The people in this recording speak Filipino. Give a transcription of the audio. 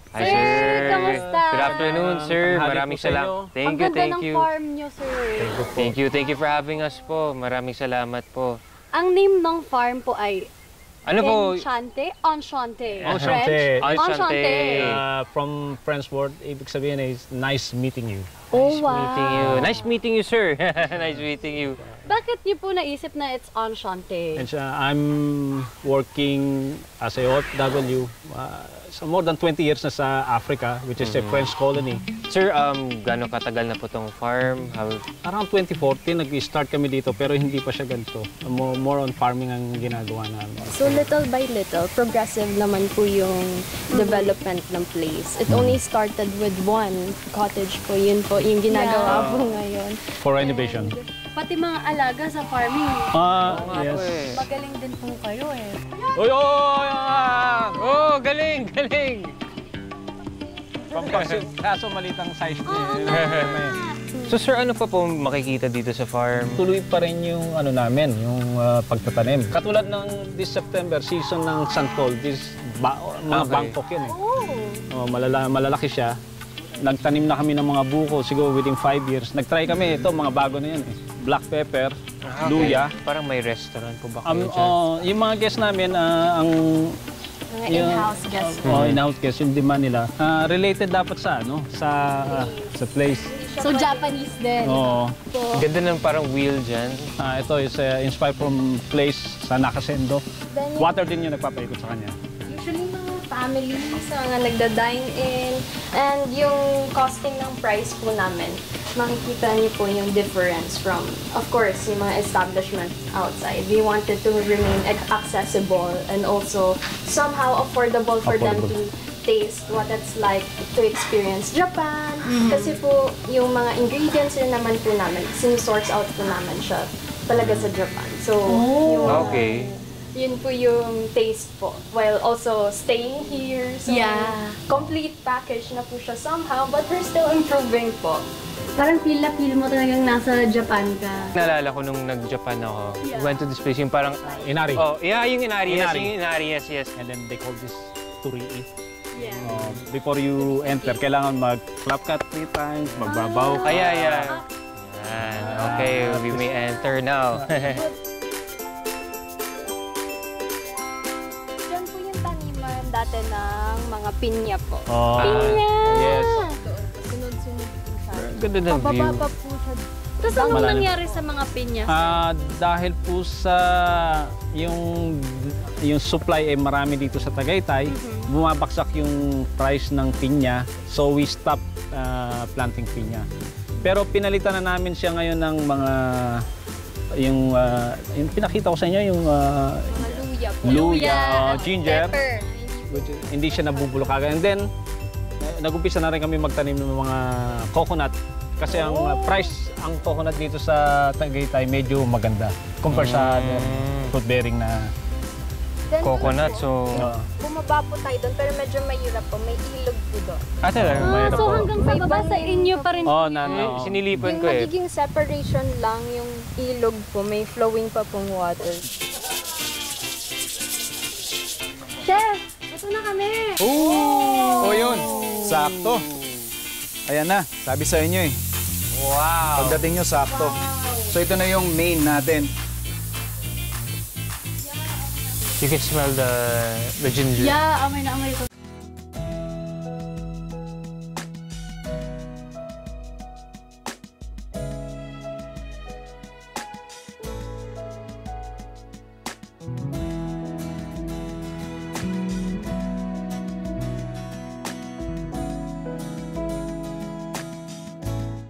Hi, sir. Kamusta? Good afternoon, sir. Maraming salamat. Thank you, thank you. Ang ganda ng farm nyo, sir. Thank you for having us po. Maraming salamat po. Ang name ng farm po ay Ano po? Enchante? Enchante. Enchante. French? Enchante. From French word, ibig sabihin is nice meeting you. Oh, wow. Meeting you. Nice meeting you, sir. Nice meeting you. Bakit niyo po naisip na it's Enchante? And I'm working as a OFW. So more than 20 years na sa Africa, which is a French colony. Sir, gaano katagal na po tong farm? Around 2014, nag-start kami dito pero hindi pa siya ganito. More on farming ang ginagawa namin. So little by little, progressive naman po yung development ng place. It only started with one cottage po. Yun po yung ginagawa po ngayon. For renovation. Pati mga alaga sa farming. Yes. Magaling din po kayo eh. Oy, oy, Oh, galing, galing. Kaso malitang size niya. So, sir, ano pa po makikita dito sa farm? Tuloy pa rin yung ano namin, yung pagtatanim. Katulad ng this September, season ng santol, mga Bangkok yun eh. Malalaki siya. Nagtanim na kami ng mga buko, siguro within 5 years. Nag-try kami, ito mga bago na yan eh. Black pepper, luya. Parang may restaurant po ba kayo dyan? Yung mga guests namin, Mga in-house guests. In-house guests, yung demand nila. Related dapat sa sa place. So Japanese din. Oo. Ganda ng parang wheel dyan. Ito is inspired from place sa Nakasendo. Water din yung nagpapaikot sa kanya. Usually mga families, mga nagda-dine in, and yung costing ng price po namin, makikita niyo po yung difference from, of course, yung mga establishment outside. We wanted to remain accessible and also somehow affordable for them to taste what it's like to experience Japan. Kasi po, yung mga ingredients rin naman po namin, sin-source out po namin siya talaga sa Japan. So, yun po yung taste po. While also staying here. So, complete package na po siya somehow, but we're still improving po. Parang feel mo talagang nasa Japan ka. Naalala ko nung nag-Japan ako. We went to this place, yung parang... Inari. Oh, yeah, yung Inari. Yes. And then they call this turii. Before you enter, kailangan mag-clap cut 3 times, magbabaw ka. Yeah. Okay, we may enter now. Diyan po yung taniman dati ng mga pinya po. Pinya! Yes. Sunod-sunod po siya. Ganda ng view. Pababa pa po siya. Tapos anong nangyari sa mga pinya? Dahil po sa yung supply ay marami dito sa Tagaytay, bumabaksak yung price ng pinya, so we stopped planting pinya. Pero pinalitan na namin siya ngayon ng mga yung pinakita ko sa inyo yung Mga luya, ginger, pepper. hindi siya nabubulok agad. And then nag-umpisa na rin kami magtanim ng mga coconut kasi ang price ang coconut dito sa Tagaytay medyo maganda compare sa fruit bearing na Then, Coconut, so... bumaba po tayo doon, pero medyo mahirap po. May ilog po doon. talaga? mayroon So po. hanggang sa baba sa inyo pa rin. Sinilipan Yung ko eh. magiging separation lang, yung ilog po, may flowing pa pong water. Chef, ito na kami. Oh, yun. Sakto. Ayan na, sabi sa inyo eh. Wow! Pagdating nyo, sakto. So ito na yung main natin. You can smell the ginger. Yeah, amoy na amoy ko.